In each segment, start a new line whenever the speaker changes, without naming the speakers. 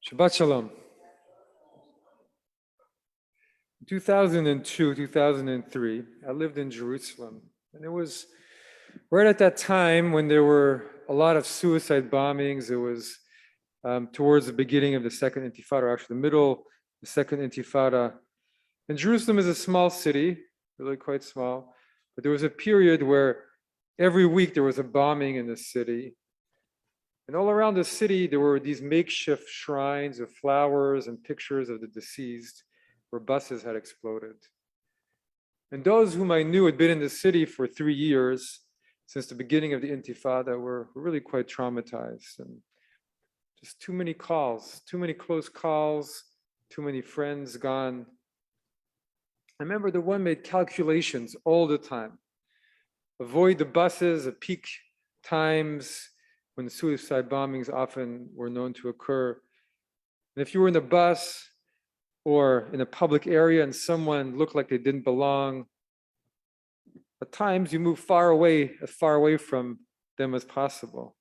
Shabbat Shalom. 2002, 2003, I lived in Jerusalem. And it was right at that time when there were a lot of suicide bombings. It was towards the beginning of the Second Intifada, or actually the middle of the Second Intifada. And Jerusalem is a small city, really quite small. But there was a period where every week there was a bombing in the city. And all around the city, there were these makeshift shrines of flowers and pictures of the deceased where buses had exploded. And those whom I knew had been in the city for 3 years, since the beginning of the Intifada, were really quite traumatized. And just too many calls, too many close calls, too many friends gone. I remember the one made calculations all the time. Avoid the buses at peak times, when suicide bombings often were known to occur. And if you were in a bus or in a public area and someone looked like they didn't belong, at times you move as far away from them as possible.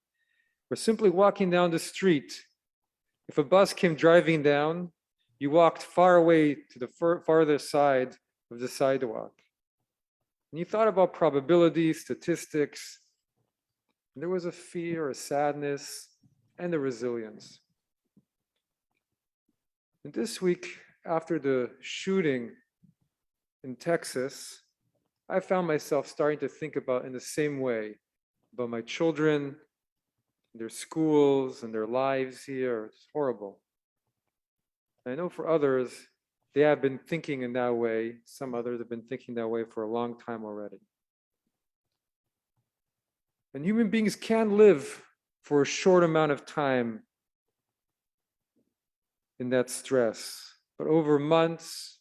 Or simply walking down the street. If a bus came driving down, you walked far away to the farther side of the sidewalk. And you thought about probabilities, statistics. And there was a fear, a sadness, and a resilience. And this week, after the shooting in Texas, I found myself starting to think about in the same way about my children, their schools, and their lives here. It's horrible. And I know for others, they have been thinking in that way. Some others have been thinking that way for a long time already. And human beings can live for a short amount of time in that stress, but over months,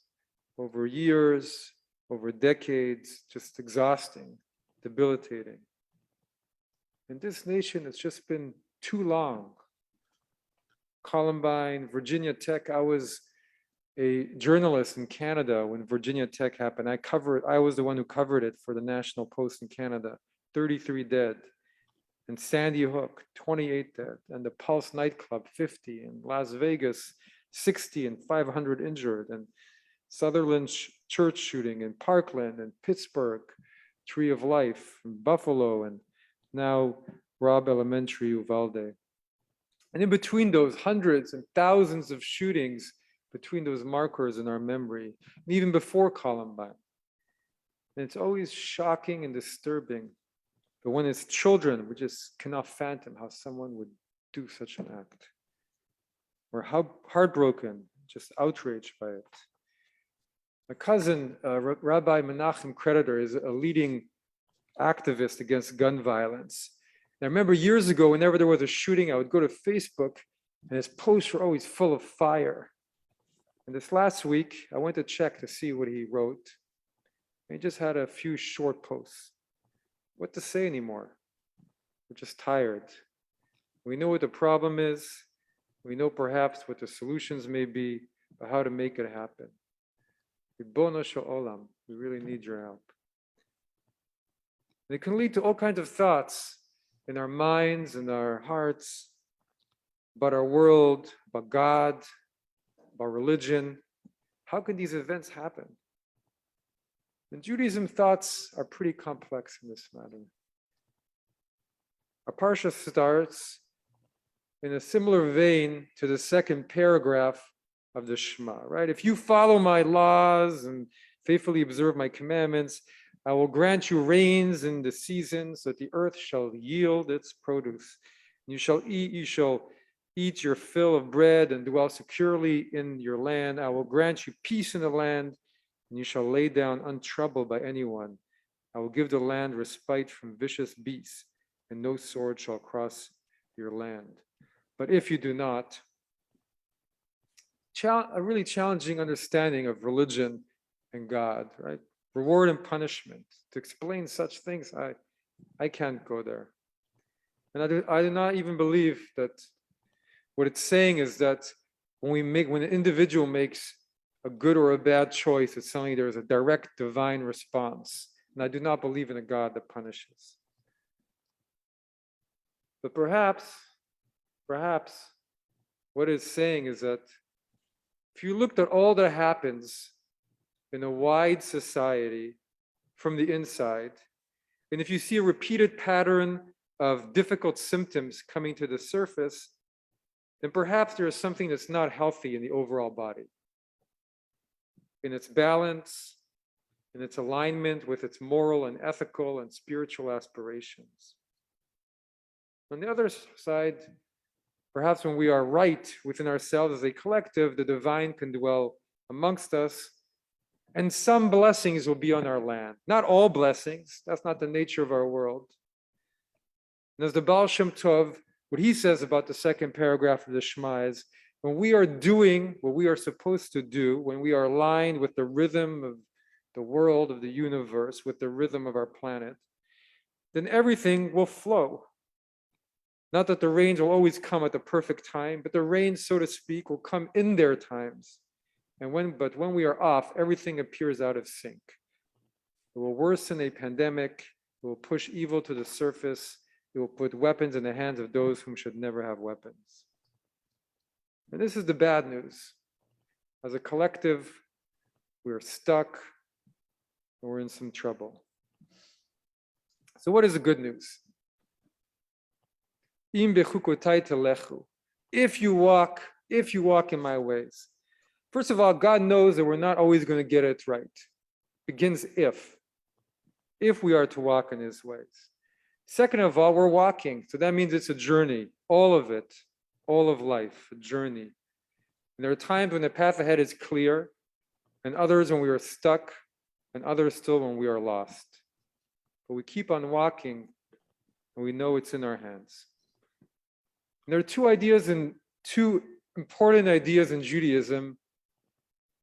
over years, over decades, just exhausting, debilitating. In this nation, it's just been too long. Columbine, Virginia Tech, I was a journalist in Canada when Virginia Tech happened. I was the one who covered it for the National Post in Canada. 33 dead, and Sandy Hook, 28 dead, and the Pulse nightclub, 50, and Las Vegas, 60 and 500 injured, and Sutherland church shooting in Parkland and Pittsburgh, Tree of Life, and Buffalo, and now Robb Elementary, Uvalde. And in between those hundreds and thousands of shootings, between those markers in our memory, and even before Columbine, and it's always shocking and disturbing. But when it's children, we just cannot fathom how someone would do such an act. We're heartbroken, just outraged by it. My cousin, Rabbi Menachem Creditor, is a leading activist against gun violence. And I remember years ago, whenever there was a shooting, I would go to Facebook, and his posts were always full of fire. And this last week, I went to check to see what he wrote. And he just had a few short posts. What to say anymore? We're just tired. We know what the problem is. We know perhaps what the solutions may be, but how to make it happen. Ribono shel olam, we really need your help. And it can lead to all kinds of thoughts in our minds and our hearts about our world, about God, about religion. How can these events happen? In Judaism, thoughts are pretty complex in this matter. Our parsha starts in a similar vein to the second paragraph of the Shema, right? If you follow my laws and faithfully observe my commandments, I will grant you rains in the season so that the earth shall yield its produce. You shall eat your fill of bread and dwell securely in your land. I will grant you peace in the land, and you shall lay down untroubled by anyone. I will give the land respite from vicious beasts, and no sword shall cross your land. But if you do not, a really challenging understanding of religion and God, right? Reward and punishment. To explain such things, I can't go there. And I do not even believe that what it's saying is that when an individual makes a good or a bad choice, it's something there is a direct divine response. And I do not believe in a God that punishes. But perhaps what it's saying is that if you looked at all that happens in a wide society from the inside, and if you see a repeated pattern of difficult symptoms coming to the surface, then perhaps there is something that's not healthy in the overall body, in its balance, in its alignment with its moral and ethical and spiritual aspirations. On the other side, perhaps when we are right within ourselves as a collective, the divine can dwell amongst us, and some blessings will be on our land. Not all blessings, that's not the nature of our world. And as the Baal Shem Tov, what he says about the second paragraph of the Shema is, when we are doing what we are supposed to do, when we are aligned with the rhythm of the world, of the universe, with the rhythm of our planet, then everything will flow. Not that the rains will always come at the perfect time, but the rains, so to speak, will come in their times. But when we are off, everything appears out of sync. It will worsen a pandemic. It will push evil to the surface. It will put weapons in the hands of those whom should never have weapons. And this is the bad news. As a collective, we're stuck and we're in some trouble. So what is the good news? If you walk in my ways. First of all, God knows that we're not always going to get it right. It begins if we are to walk in his ways. Second of all, we're walking. So that means it's a journey, all of it, all of life, a journey. And there are times when the path ahead is clear, and others when we are stuck, and others still when we are lost. But we keep on walking, and we know it's in our hands. And there are two important ideas in Judaism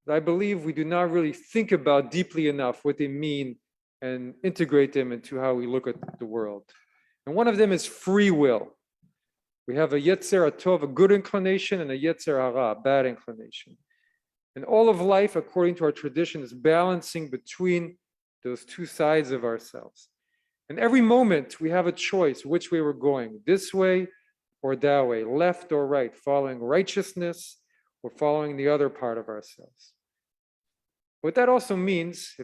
that I believe we do not really think about deeply enough what they mean and integrate them into how we look at the world. And one of them is free will. We have a Yetzer HaTov, a good inclination, and a Yetzer Hara, a bad inclination. And all of life, according to our tradition, is balancing between those two sides of ourselves. And every moment we have a choice which way we're going, this way or that way, left or right, following righteousness or following the other part of ourselves. What that also means,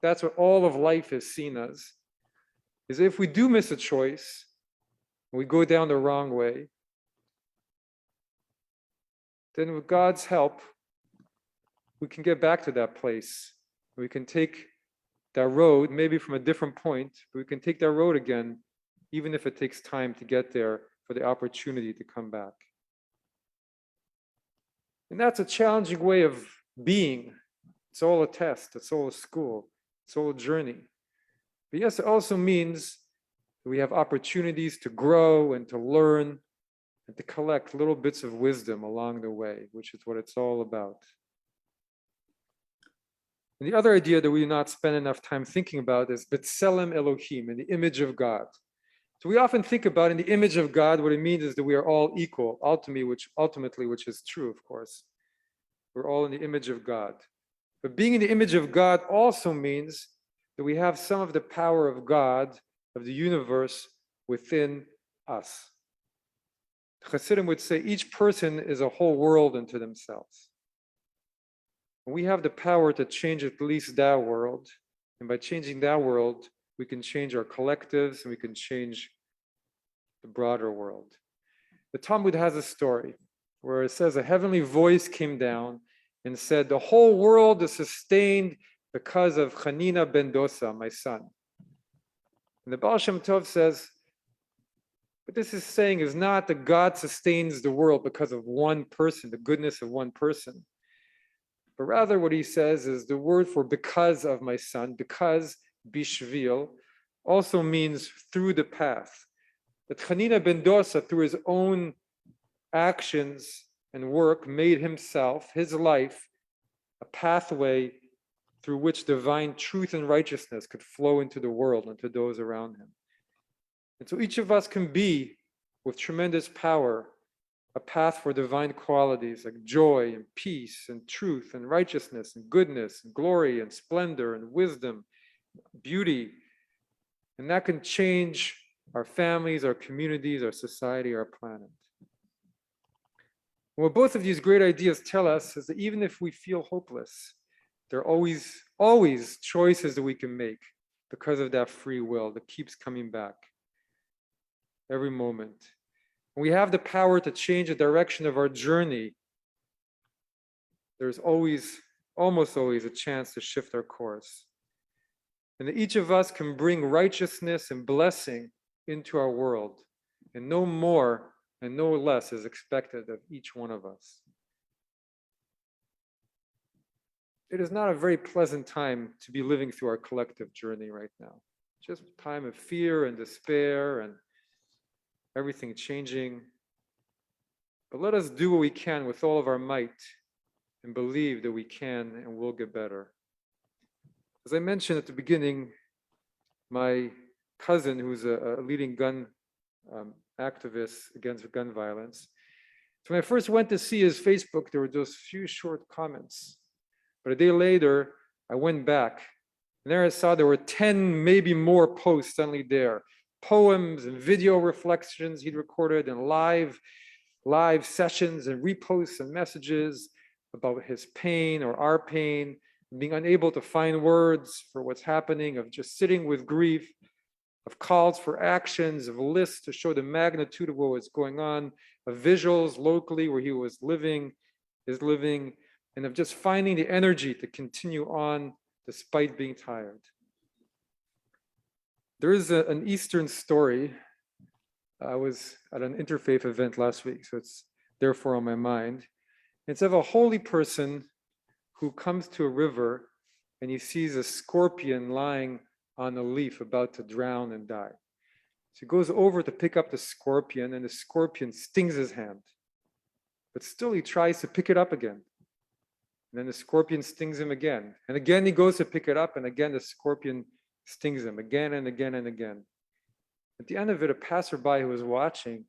that's what all of life is seen as, is if we do miss a choice, we go down the wrong way, then with God's help, we can get back to that place. We can take that road, maybe from a different point, but we can take that road again, even if it takes time to get there for the opportunity to come back. And that's a challenging way of being. It's all a test, it's all a school, it's all a journey. But yes, it also means that we have opportunities to grow and to learn and to collect little bits of wisdom along the way, which is what it's all about. And the other idea that we do not spend enough time thinking about is B'Tselem Elohim, in the image of God. So we often think about in the image of God, what it means is that we are all equal, ultimately, which is true, of course. We're all in the image of God. But being in the image of God also means that we have some of the power of God, of the universe, within us. Chassidim would say each person is a whole world unto themselves. We have the power to change at least that world. And by changing that world, we can change our collectives and we can change the broader world. The Talmud has a story where it says a heavenly voice came down and said, the whole world is sustained because of Hanina ben Dosa, my son. And the Baal Shem Tov says, what this is saying is not that God sustains the world because of one person, the goodness of one person. But rather what he says is the word for because of my son, because bishvil, also means through the path. That Hanina ben Dosa, through his own actions and work, made himself, his life, a pathway through which divine truth and righteousness could flow into the world and to those around him. And so each of us can be, with tremendous power, a path for divine qualities like joy and peace and truth and righteousness and goodness and glory and splendor and wisdom, beauty. And that can change our families, our communities, our society, our planet. What both of these great ideas tell us is that even if we feel hopeless, there are always choices that we can make because of that free will that keeps coming back every moment. We have the power to change the direction of our journey. There's almost always a chance to shift our course. And that each of us can bring righteousness and blessing into our world. And no more and no less is expected of each one of us. It is not a very pleasant time to be living through our collective journey right now. Just a time of fear and despair and everything changing. But let us do what we can with all of our might and believe that we can and will get better. As I mentioned at the beginning, my cousin, who's a leading gun activist against gun violence, so when I first went to see his Facebook, there were those few short comments. But a day later, I went back, and there I saw there were 10, maybe more posts suddenly there. Poems and video reflections he'd recorded, and live sessions and reposts and messages about his pain or our pain, being unable to find words for what's happening, of just sitting with grief, of calls for actions, of lists to show the magnitude of what was going on, of visuals locally where he is living, and of just finding the energy to continue on despite being tired. There is an Eastern story. I was at an interfaith event last week, so it's therefore on my mind. It's of a holy person who comes to a river and he sees a scorpion lying on a leaf about to drown and die. So he goes over to pick up the scorpion, and the scorpion stings his hand. But still he tries to pick it up again. And then the scorpion stings him again. And again he goes to pick it up, and again the scorpion stings him again and again and again. At the end of it, a passerby who was watching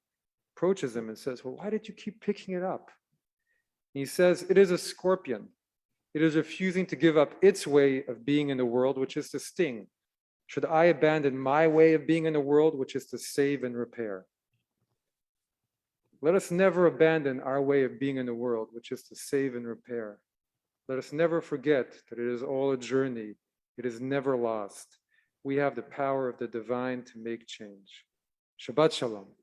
approaches him and says, "Well, why did you keep picking it up?" And he says, "It is a scorpion. It is refusing to give up its way of being in the world, which is to sting. Should I abandon my way of being in the world, which is to save and repair?" Let us never abandon our way of being in the world, which is to save and repair. Let us never forget that it is all a journey. It is never lost. We have the power of the divine to make change. Shabbat Shalom.